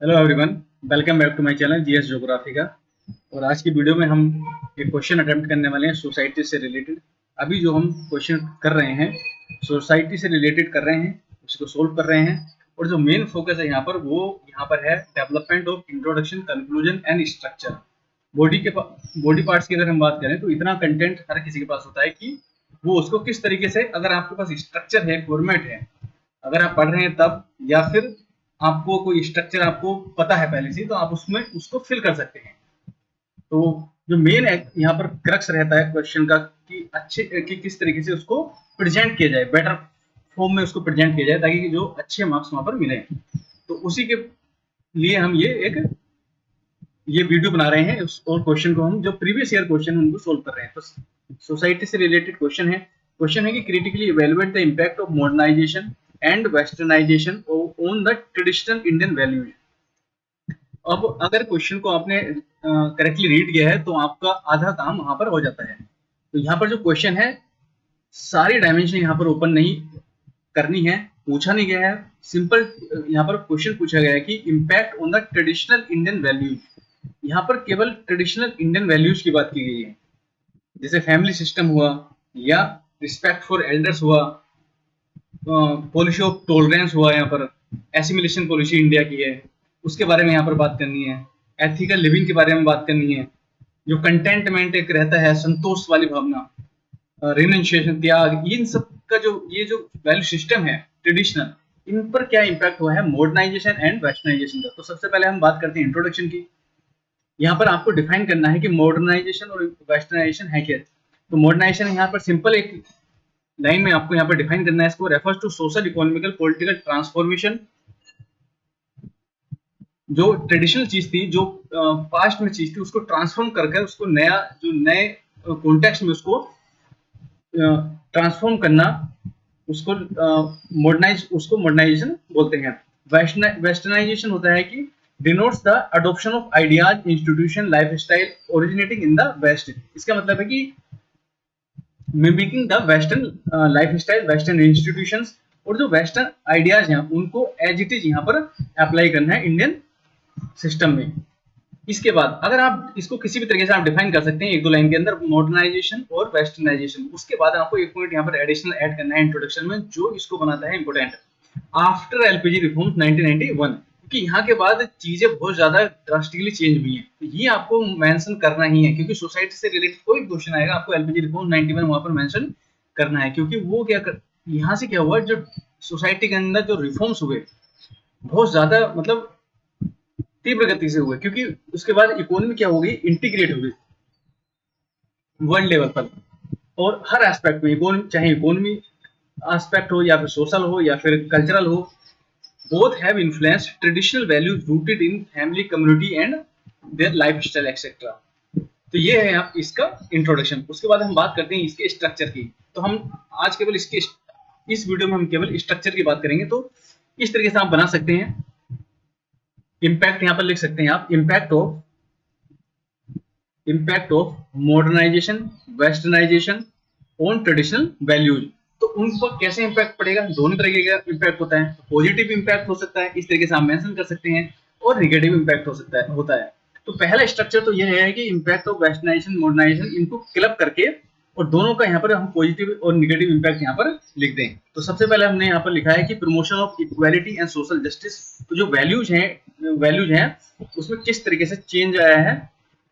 Hello everyone, welcome back to my channel GS geography का। और आज की वीडियो में हम एक क्वेश्चन अटेम्प्ट करने वाले हैं सोसाइटी से रिलेटेड। अभी जो हम क्वेश्चन कर रहे हैं सोसाइटी से रिलेटेड कर रहे हैं, उसको सोल्व कर रहे हैं। और जो मेन फोकस है यहाँ पर वो यहाँ पर है development of introduction, conclusion and structure. Body parts की अगर हम बात करें तो इतना कंटेंट हर किसी के पास होता है कि वो उसको किस तरीके से, अगर आपके पास स्ट्रक्चर है, फॉर्मेट है, अगर आप पढ़ रहे हैं तब, या फिर आपको कोई स्ट्रक्चर आपको पता है पहले से, तो आप उसमें उसको फिल कर सकते हैं। तो जो मेन यहाँ पर क्रक्स रहता है क्वेश्चन का कि किस तरीके से उसको प्रेजेंट किया जाए, बेटर फॉर्म में उसको प्रेजेंट किया जाए ताकि जो अच्छे मार्क्स वहां पर मिले। तो उसी के लिए हम ये वीडियो बना रहे हैं और क्वेश्चन को हम जो प्रीवियस ईयर क्वेश्चन उनको सोल्व कर रहे हैं। तो सोसाइटी से रिलेटेड क्वेश्चन है कि critically evaluate the impact of modernisation and westernisation on the traditional Indian values. अब अगर क्वेश्चन को आपने करेक्टली रीड किया है तो आपका आधा काम वहां पर हो जाता है। तो यहाँ पर जो क्वेश्चन है, सारी डायमेंशन यहाँ पर ओपन नहीं करनी है, पूछा नहीं गया है। सिंपल यहाँ पर क्वेश्चन पूछा गया है कि impact on the traditional Indian values. यहाँ पर केवल ट्रेडिशनल इंडियन वैल्यूज की बात की गई है, जैसे फैमिली सिस्टम हुआ, या रिस्पेक्ट फॉर एल्डर्स हुआ, पॉलिसी ऑफ टॉलरेंस हुआ, यहाँ पर एसिमिलेशन पॉलिसी इंडिया की है, उसके बारे में यहाँ पर बात करनी है। एथिकल लिविंग के बारे में बात करनी है। जो कंटेंटमेंट एक रहता है, संतोष वाली भावना, रिनंशिएशन, त्याग, इन सब का जो ये जो वैल्यू सिस्टम है ट्रेडिशनल, इन पर क्या इम्पैक्ट हुआ है मॉडर्नाइजेशन एंड वेस्टर्नाइजेशन का। तो सबसे पहले हम बात करते हैं इंट्रोडक्शन की। यहाँ पर आपको डिफाइन करना है कि मॉडर्नाइजेशन और वेस्टर्नाइजेशन है क्या। तो मॉडर्नाइजेशन यहाँ पर सिंपल एक लाइन में आपको यहाँ पर डिफाइन करना है, इसको refers to social, economical, political transformation. जो ट्रेडिशनल चीज थी, जो पास्ट में चीज थी, उसको ट्रांसफॉर्म करके उसको नया, जो नए कॉन्टेक्स्ट में उसको ट्रांसफॉर्म करना, उसको मॉडर्नाइजेशन बोलते हैं। वेस्टर्नाइजेशन होता है कि denotes the adoption of ideas, institution, lifestyle originating in the west. इसका मतलब है कि mimicking the western lifestyle, western institutions, और जो वेस्टर्न आइडियाज हैं उनको एज इट इज यहाँ पर अप्लाई करना है इंडियन सिस्टम में। इसके बाद अगर आप इसको किसी भी तरीके से आप डिफाइन कर सकते हैं एक दो लाइन के अंदर, मॉडर्नाइजेशन और वेस्टर्नाइजेशन। उसके बाद आपको एक पॉइंट यहाँ पर एडिशनल ऐड करना है इंट्रोडक्शन में, जो इसको बनाता है इंपोर्टेंट। आफ्टर एलपीजी रिफॉर्म्स 1991, क्योंकि यहाँ के बाद चीजें बहुत ज्यादा ड्रास्टिकली चेंज हुई हैं, तो ये आपको मेंशन करना ही है, क्योंकि सोसाइटी से रिलेटेड कोई क्वेश्चन आएगा आपको एलपीजी रिफॉर्म 91 वहां पर मेंशन करना है। क्योंकि वो यहाँ से क्या हुआ, जो सोसाइटी के अंदर जो रिफॉर्म्स हुए बहुत ज्यादा, मतलब तीव्र गति से हुए, क्योंकि उसके बाद इकोनॉमी क्या हो गई, इंटीग्रेट हो गई वर्ल्ड लेवल पर। और हर एस्पेक्ट में इकोनॉमी, चाहे इकोनॉमी एस्पेक्ट हो या फिर सोशल हो या फिर कल्चरल हो, both have influenced traditional values rooted in family, community and their lifestyle etc. तो ये है आप इसका इंट्रोडक्शन। उसके बाद हम बात करते हैं इसके स्ट्रक्चर की। तो हम आज केवल इस वीडियो में हम केवल स्ट्रक्चर की बात करेंगे। तो इस तरीके से आप बना सकते हैं। इम्पैक्ट यहाँ पर लिख सकते हैं आप, impact of modernisation, westernisation on traditional values. तो उन पर कैसे इम्पैक्ट पड़ेगा, दोनों तरीके का इम्पैक्ट होता है। पॉजिटिव इम्पैक्ट हो सकता है, इस तरीके से आप मेंशन कर सकते हैं, और नेगेटिव इम्पैक्ट होता है। तो पहला स्ट्रक्चर तो यह है कि इम्पैक्ट ऑफ वेस्टर्नाइजेशन, मॉडर्नाइजेशन, इनको क्लब करके और दोनों का यहाँ पर हम पॉजिटिव और नेगेटिव इम्पैक्ट यहाँ पर लिख दें। तो सबसे पहले हमने यहाँ पर लिखा है कि promotion of equality and social justice. तो जो वैल्यूज हैं उसमें किस तरीके से चेंज आया है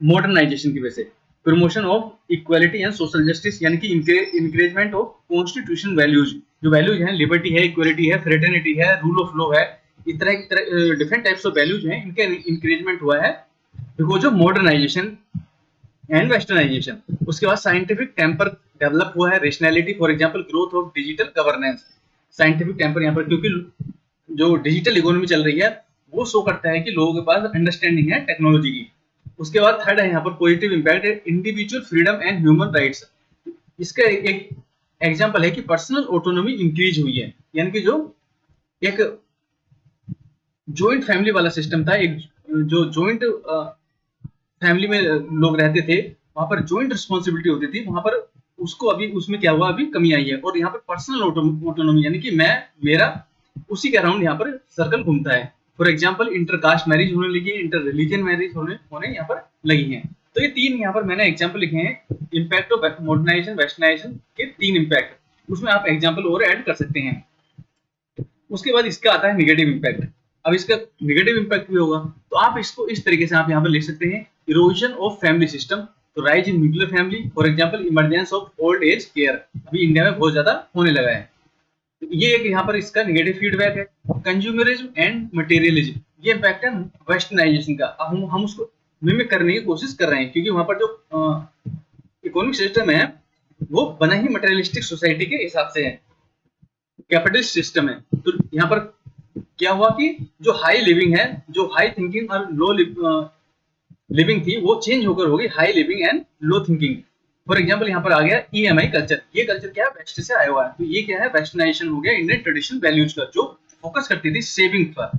मॉडर्नाइजेशन की वजह से। Promotion of equality and social justice, यानी कि इंकरेजमेंट ऑफ कॉन्स्टिट्यूशन वैल्यूज। जो वैल्यूज हैं, लिबर्टी है, इक्वालिटी है, फ्रेटर्निटी है, रूल ऑफ लॉ है, इस तरह डिफरेंट टाइप्स ऑफ वैल्यूज हैं, इनका इंकरेजमेंट हुआ है because of modernisation and westernisation. उसके बाद साइंटिफिक टेम्पर डेवलप हुआ है, rationality, for example growth of digital governance. Scientific temper यहाँ पर, क्योंकि जो डिजिटल इकोनॉमी चल रही है वो शो करता है कि लोगों के पास अंडरस्टैंडिंग है टेक्नोलॉजी की। उसके बाद थर्ड है यहाँ पर पॉजिटिव इंपैक्ट है, individual freedom and human rights. इसका एक एग्जांपल है कि पर्सनल ऑटोनॉमी इंक्रीज हुई है, यानी कि जो एक जॉइंट फैमिली वाला सिस्टम था, एक जो जॉइंट फैमिली में लोग रहते थे, वहां पर जॉइंट रिस्पॉन्सिबिलिटी होती थी, वहां पर उसको अभी उसमें क्या हुआ, अभी कमी आई है। और यहाँ पर पर्सनल ऑटोनॉमी, यानी कि मेरा उसी के अराउंड यहाँ पर सर्कल घूमता है। फॉर एग्जाम्पल इंटरकास्ट मैरिज होने लगी है, इंटर रिलीजन मैरिज होने यहाँ पर लगी है। तो ये तीन यहाँ पर मैंने एग्जाम्पल लिखे हैं, इम्पैक्ट ऑफ मॉडर्नाइजेशन वेस्टर्नाइजेशन के तीन इम्पैक्ट, उसमें आप एग्जाम्पल और ऐड कर सकते हैं। उसके बाद इसका आता है निगेटिव इम्पैक्ट। अब इसका निगेटिव इम्पैक्ट भी होगा, तो आप इसको इस तरीके से आप यहाँ पर लिख सकते हैं, इरोजन ऑफ फैमिली सिस्टम, तो rise in nuclear family, for example emergence of old age care, अभी इंडिया में बहुत ज्यादा होने लगा है। तो ये एक यहाँ पर इसका निगेटिव फीडबैक है। कंज्यूमरिज्म एंड मटेरियलिज्म, ये इम्पैक्ट है वेस्टर्नाइजेशन का। अब हम उसको मिमिक करने की कोशिश कर रहे हैं, क्योंकि वहां पर जो इकोनॉमिक सिस्टम है वो बना ही मटेरियलिस्टिक सोसाइटी के हिसाब से है, कैपिटलिस्ट सिस्टम है। तो यहाँ पर क्या हुआ कि जो हाई लिविंग है, जो हाई थिंकिंग और लो लिविंग थी, वो चेंज होकर होगी high living and low thinking. For example यहाँ पर आ गया EMI कल्चर, ये कल्चर क्या है, वेस्ट से आया हुआ है। तो ये क्या है, वेस्टर्नाइजेशन हो गया इंडियन ट्रेडिशनल वैल्यूज का, जो फोकस करती थी सेविंग पर,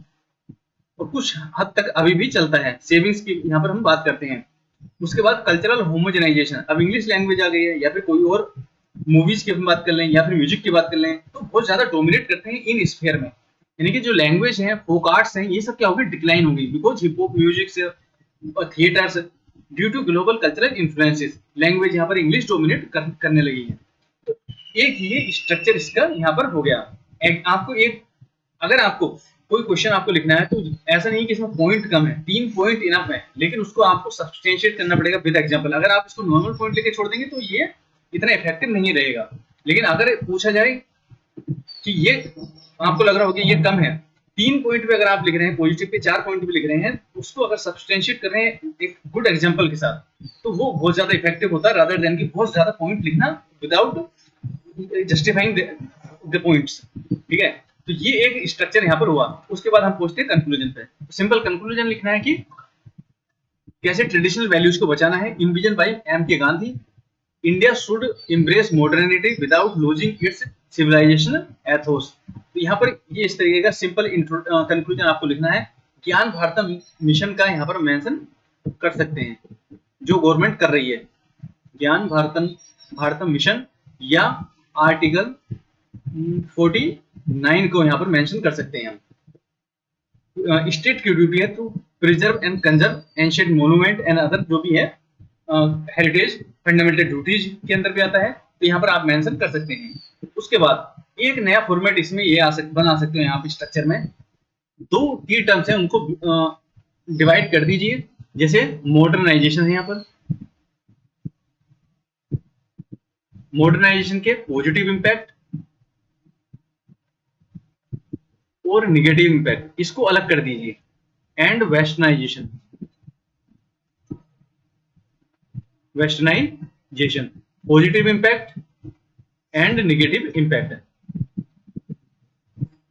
और कुछ हद तक अभी भी चलता है, सेविंग्स की यहाँ पर हम बात करते हैं। उसके बाद कल्चरल होमोजेनाइजेशन, अब इंग्लिश लैंग्वेज आ गई है, या फिर कोई और मूवीज की हम बात कर लें, या फिर म्यूजिक की बात कर लें, तो बहुत ज्यादा डोमिनेट करते हैं इन स्फीयर में। यानी कि जो लैंग्वेज है, फोक आर्ट्स हैं, ये सब क्या होगी, डिक्लाइन होगी, बिकॉज हिप हॉप म्यूजिक से theatres, due to global cultural influences, language यहाँ पर इंग्लिश डोमिनेट करने लगी है। तो एक ये स्ट्रक्चर इसका यहाँ पर हो गया। अगर आपको कोई क्वेश्चन आपको लिखना है, तो ऐसा नहीं कि इसमें पॉइंट कम है, 3 पॉइंट इनफ है, लेकिन उसको आपको सब्सटेंशिएट करना पड़ेगा विद एग्जांपल। अगर आप इसको नॉर्मल पॉइंट लेके छोड़ देंगे तो ये इतना इफेक्टिव नहीं रहेगा। लेकिन अगर पूछा जाए कि ये आपको लग रहा होगा ये कम है, 3 पॉइंट पे अगर आप लिख रहे हैं, पॉजिटिव पे 4 पॉइंट भी लिख रहे हैं, उसको अगर सब्सटेंशिएट कर रहे हैं एक गुड एग्जांपल के साथ, तो वो बहुत ज्यादा इफेक्टिव होता है, रादर देन कि बहुत ज्यादा पॉइंट लिखना विदाउट जस्टिफाइंग द पॉइंट्स। ठीक है, तो ये एक स्ट्रक्चर यहाँ पर हुआ। उसके बाद हम पहुंचते हैं कंक्लूजन पे। सिंपल कंक्लूजन लिखना है कि कैसे ट्रेडिशनल वैल्यूज को बचाना है। Envision by M.K. Gandhi, India should embrace modernity without losing its civilisation ethos. तो यहाँ पर ये इस तरीके का सिंपल कंक्लूजन आपको लिखना है। ज्ञान भारतम मिशन का यहाँ पर मेंशन कर सकते हैं, जो गवर्नमेंट कर रही है, ज्ञान भारतम मिशन, या आर्टिकल 49 को यहाँ पर मेंशन कर सकते हैं हम। स्टेट की ड्यूटी है to preserve and conserve ancient monument and other, जो भी है हेरिटेज फंडामेंटल ड्यूटीज के अंदर भी आता है, तो यहाँ पर आप मेंशन कर सकते हैं। उसके बाद एक नया फॉर्मेट इसमें ये बना सकते हैं आप स्ट्रक्चर में। 2 की टर्म्स है, उनको डिवाइड कर दीजिए। जैसे मॉडर्नाइजेशन है, यहाँ पर मॉडर्नाइजेशन के पॉजिटिव इंपैक्ट और निगेटिव इंपैक्ट, इसको अलग कर दीजिए। And westernisation positive impact and negative impact,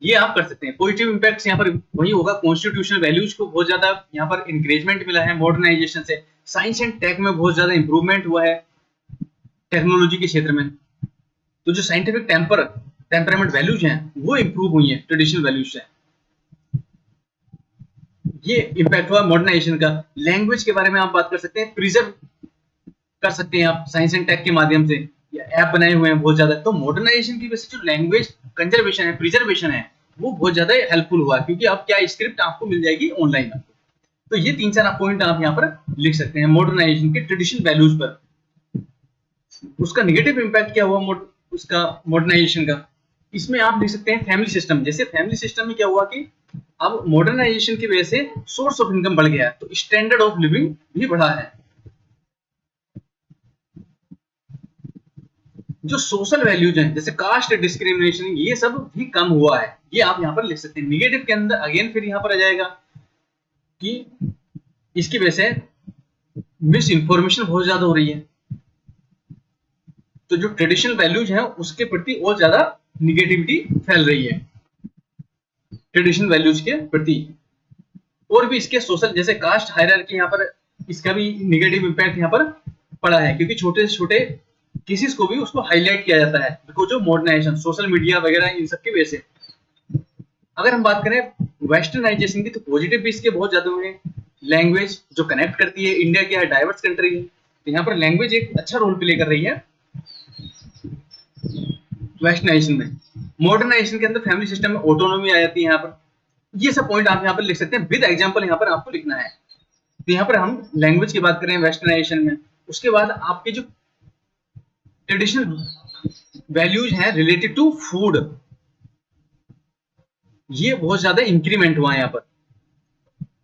ये आप कर सकते हैं। पॉजिटिव इंपैक्ट यहाँ पर वही होगा, कॉन्स्टिट्यूशनल वैल्यूज को बहुत ज्यादा यहाँ पर इंकरेजमेंट मिला है मॉडर्नाइजेशन से। साइंस एंड टेक में बहुत ज्यादा इंप्रूवमेंट हुआ है टेक्नोलॉजी के क्षेत्र में। तो जो साइंटिफिक टेम्परामेंट वैल्यूज हैं वो इंप्रूव हुई हैं ट्रेडिशनल वैल्यूज से। ये इंपैक्ट हुआ मॉडर्नाइजेशन का। लैंग्वेज के बारे में आप बात कर सकते हैं, प्रिजर्व कर सकते हैं आप साइंस एंड टेक के माध्यम से, ऐप बनाए हुए हैं बहुत ज्यादा। तो मॉडर्नाइजेशन की वजह से जो लैंग्वेज कंजर्वेशन है, प्रिजर्वेशन है, वो बहुत ज्यादा हेल्पफुल हुआ, क्योंकि अब क्या स्क्रिप्ट आपको मिल जाएगी ऑनलाइन। तो ये 3-4 पॉइंट आप यहाँ पर लिख सकते हैं मॉडर्नाइजेशन के ट्रेडिशनल वैल्यूज पर। उसका निगेटिव इंपैक्ट क्या हुआ उसका मॉडर्नाइजेशन का, इसमें आप लिख सकते हैं फैमिली सिस्टम। जैसे फैमिली सिस्टम में क्या हुआ कि अब मॉडर्नाइजेशन की वजह से सोर्स ऑफ इनकम बढ़ गया है, तो स्टैंडर्ड ऑफ लिविंग भी बढ़ा है। जो सोशल वैल्यूज हैं, जैसे कास्ट डिस्क्रिमिनेशन, ये सब भी कम हुआ है, ये आप यहाँ पर लिख सकते हैं। निगेटिव के अंदर अगेन फिर यहाँ पर आ जाएगा कि इसकी वजह से मिस इंफॉर्मेशन बहुत ज्यादा हो रही है, तो जो ट्रेडिशनल वैल्यूज हैं उसके प्रति और ज्यादा निगेटिविटी फैल रही है ट्रेडिशनल वैल्यूज के प्रति। और भी इसके सोशल, जैसे कास्ट हायरार्की, यहाँ पर इसका भी निगेटिव इंपैक्ट यहाँ पर पड़ा है, क्योंकि छोटे से छोटे केसेस को भी उसको हाईलाइट किया जाता है, बिकॉज जो मॉडर्नाइजेशन, सोशल मीडिया वगैरह, इन सब की वजह से। अगर हम बात करें वेस्टर्नाइजेशन की, तो पॉजिटिव भी इसके बहुत ज्यादा हुए हैं। लैंग्वेज जो कनेक्ट करती है, इंडिया क्या है, डाइवर्स कंट्री है, तो यहाँ पर लैंग्वेज एक अच्छा रोल प्ले कर रही है वेस्टर्नाइजेशन में। मॉडर्नाइजेशन के अंदर फैमिली सिस्टम में ऑटोनॉमी आ जाती है यहाँ पर, ये सब पॉइंट आप यहाँ पर लिख सकते हैं, विद एग्जाम्पल यहाँ पर आपको लिखना है। तो यहाँ पर हम लैंग्वेज की बात करें वेस्टर्नाइजेशन में, उसके बाद आपके जो ट्रेडिशनल वैल्यूज हैं रिलेटेड टू फूड, ये बहुत ज्यादा इंक्रीमेंट हुआ है यहाँ पर।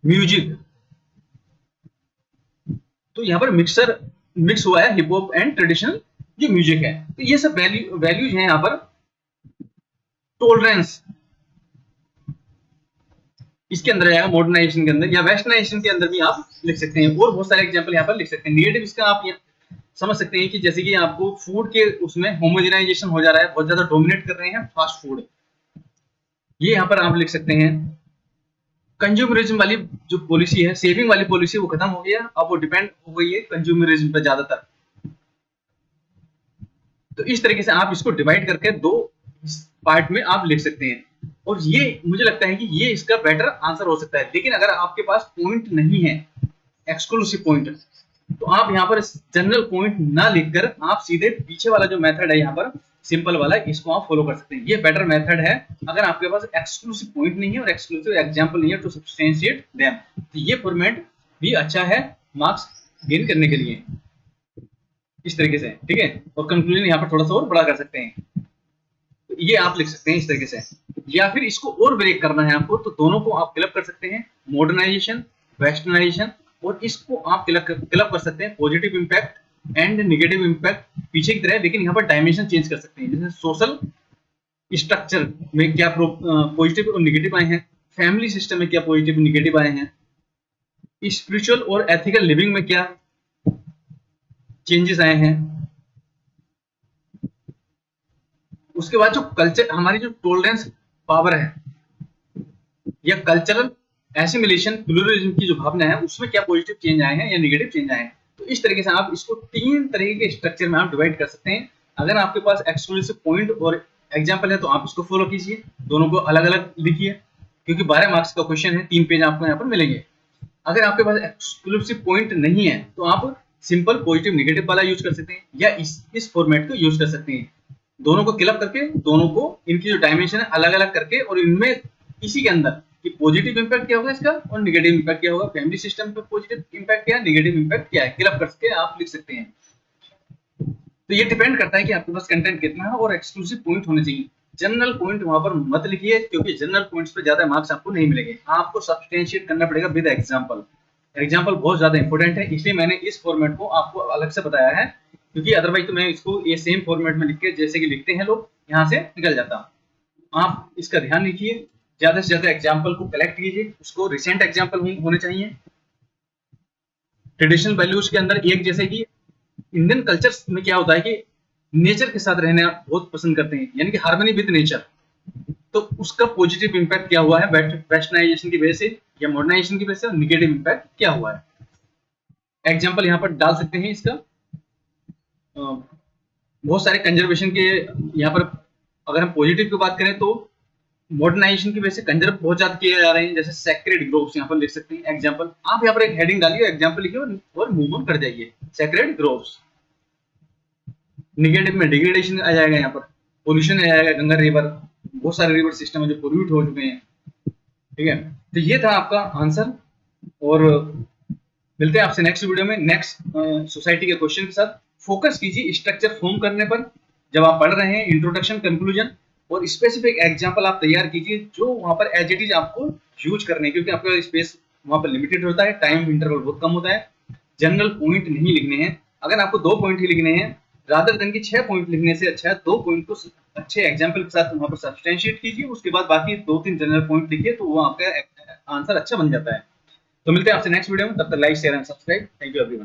म्यूजिक, तो यहाँ पर मिक्स हुआ है हिप हॉप एंड ट्रेडिशनल जो म्यूजिक है। तो ये सब वैल्यूज हैं यहाँ पर। टॉलरेंस इसके अंदर आएगा, मॉडर्नाइजेशन के अंदर या वेस्टर्नाइजेशन के अंदर भी आप लिख सकते हैं, और बहुत सारे एग्जांपल यहाँ पर लिख सकते हैं। नेगेटिव इसका आप समझ सकते हैं कि जैसे कि आपको फूड के उसमें होमोजेनाइजेशन हो जा रहा है, बहुत ज्यादा डोमिनेट कर रहे हैं फास्ट फूड, ये यहाँ पर आप लिख सकते हैं। कंज्यूमरिज्म वाली जो पॉलिसी है, सेविंग वाली पॉलिसी, वो खत्म हो गया, अब वो डिपेंड हो गई है कंज्यूमरिज्म पर ज्यादातर। तो इस तरीके से आप इसको डिवाइड करके दो पार्ट में आप लिख सकते हैं, और ये मुझे लगता है कि ये इसका बेटर आंसर हो सकता है। लेकिन अगर आपके पास पॉइंट नहीं है, एक्सक्लूसिव पॉइंट, तो आप यहाँ पर जनरल पॉइंट ना लिखकर आप सीधे पीछे वाला जो मेथड है यहाँ पर सिंपल वाला, इसको आप फॉलो कर सकते हैं। ये बेटर मेथड है अगर आपके पास एक्सक्लूसिव पॉइंट नहीं है और एक्सक्लूसिव एग्जांपल नहीं है टू सब्सटेंशिएट देम। तो ये फॉर्मेट भी अच्छा है मार्क्स गेन करने के लिए, इस तरीके से, ठीक है। और कंक्लूजन यहाँ पर थोड़ा सा और बड़ा कर सकते हैं, तो ये आप लिख सकते हैं इस तरीके से। या फिर इसको और ब्रेक करना है आपको, तो दोनों को आप क्लब कर सकते हैं, मॉडर्नाइजेशन, वेस्टर्नाइजेशन, और इसको आप क्लब कर सकते हैं positive impact and negative impact पीछे की तरह, लेकिन यहाँ पर डायमेंशन चेंज कर सकते हैं। जैसे सोशल स्ट्रक्चर में क्या पॉजिटिव और नेगेटिव आए हैं, फैमिली सिस्टम में क्या पॉजिटिव और नेगेटिव आए हैं, स्पिरिचुअल और एथिकल लिविंग में क्या चेंजेस आए हैं। उसके बाद जो कल्चर, हमारी जो टॉलरेंस पावर है या कल्चरल एसिमिलेशन प्लूरलिज्म की जो भावना है, उसमें क्या पॉजिटिव चेंज आए हैं या नेगेटिव चेंज आए हैं। तो इस तरीके से आप इसको तीन तरह के स्ट्रक्चर में आप डिवाइड कर सकते हैं। अगर आपके पास एक्सक्लूसिव पॉइंट और एग्जांपल है तो आप इसको फॉलो कीजिए, दोनों को अलग अलग लिखिए, क्योंकि 12 मार्क्स का क्वेश्चन है, 3 पेज आपको यहाँ पर मिलेंगे। अगर आपके पास एक्सक्लूसिव पॉइंट नहीं है तो आप सिंपल पॉजिटिव नेगेटिव वाला यूज कर सकते हैं, या इस फॉर्मेट को यूज कर सकते हैं। दोनों को क्लब करके, दोनों को इनकी जो डायमेंशन है अलग अलग करके, और इनमें इसी के अंदर कि पॉजिटिव इंपैक्ट क्या होगा इसका और नेगेटिव इंपैक्ट क्या होगा, फैमिली सिस्टम पे पॉजिटिव इंपैक्ट क्या है, नेगेटिव इंपैक्ट क्या है, क्लब करके आप लिख सकते हैं। तो ये डिपेंड करता है कि आपके पास कंटेंट कितना है और एक्सक्लूसिव पॉइंट होने चाहिए। जनरल पॉइंट वहां पर मत लिखिए, क्योंकि जनरल पॉइंट्स पे ज्यादा मार्क्स आपको नहीं मिलेंगे। आपको सब्सटेंशिएट करना पड़ेगा विद एग्जांपल। एग्जांपल बहुत ज्यादा इंपॉर्टेंट है, इसलिए मैंने इस फॉर्मेट को आपको अलग से बताया है, क्योंकि अदरवाइज तो मैं इसको ये सेम फॉर्मेट में लिख के जैसे कि लिखते हैं लोग, यहाँ से निकल जाता। आप इसका ध्यान रखिए, ज्यादा से ज्यादा एग्जाम्पल को कलेक्ट कीजिए, उसको रिसेंट एग्जाम्पल होने चाहिए। ट्रेडिशनल वैल्यूज के अंदर एक, जैसे कि इंडियन कल्चर में क्या होता है कि नेचर के साथ रहना बहुत पसंद करते हैं, यानी कि हार्मनी विद नेचर। तो उसका पॉजिटिव इंपैक्ट क्या हुआ है वेस्टर्नाइजेशन की वजह से या मॉडर्नाइजेशन की वजह से, नेगेटिव इंपैक्ट क्या हुआ है। एग्जाम्पल यहाँ पर डाल सकते हैं इसका। बहुत सारे कंजर्वेशन के यहाँ पर, अगर हम पॉजिटिव की बात करें तो मॉडर्नाइजेशन की वजह से कंजर्व बहुत ज्यादा किए जा रहे हैं, जैसे सेक्रेड ग्रोव्स यहाँ पर लिख सकते हैं एग्जाम्पल। आप यहाँ पर एक हेडिंग डालिए, एग्जाम्पल लिखिए और मूव ऑन कर जाइए। Sacred groves. नेगेटिव में डिग्रेडेशन आ जाएगा, यहाँ पर पोल्यूशन आ जाएगा, गंगा रिवर, बहुत सारे रिवर सिस्टम है जो पोल्यूट हो चुके हैं, ठीक है। तो ये था आपका आंसर, और मिलते हैं आपसे नेक्स्ट वीडियो में नेक्स्ट सोसाइटी के क्वेश्चन के साथ। फोकस कीजिए स्ट्रक्चर फॉर्म करने पर जब आप पढ़ रहे हैं, इंट्रोडक्शन, कंक्लूजन, और स्पेसिफिक एग्जांपल आप तैयार कीजिए जो वहां पर एज इट इज आपको यूज करने हैं, क्योंकि आपका स्पेस वहां पर लिमिटेड होता है, टाइम इंटरवल बहुत कम होता है। जनरल पॉइंट नहीं लिखने हैं। अगर आपको 2 पॉइंट ही लिखने हैं, रादर देन की 6 पॉइंट लिखने से अच्छा है 2 पॉइंट को अच्छे एग्जाम्पल के साथ वहां पर सब्सटेंशिएट कीजिए, उसके बाद बाकी 2-3 जनरल पॉइंट लिखिए, तो वो आपका आंसर अच्छा बन जाता है। तो मिलते हैं आपसे नेक्स्ट वीडियो में, तब तक like, share and subscribe. Thank you everyone.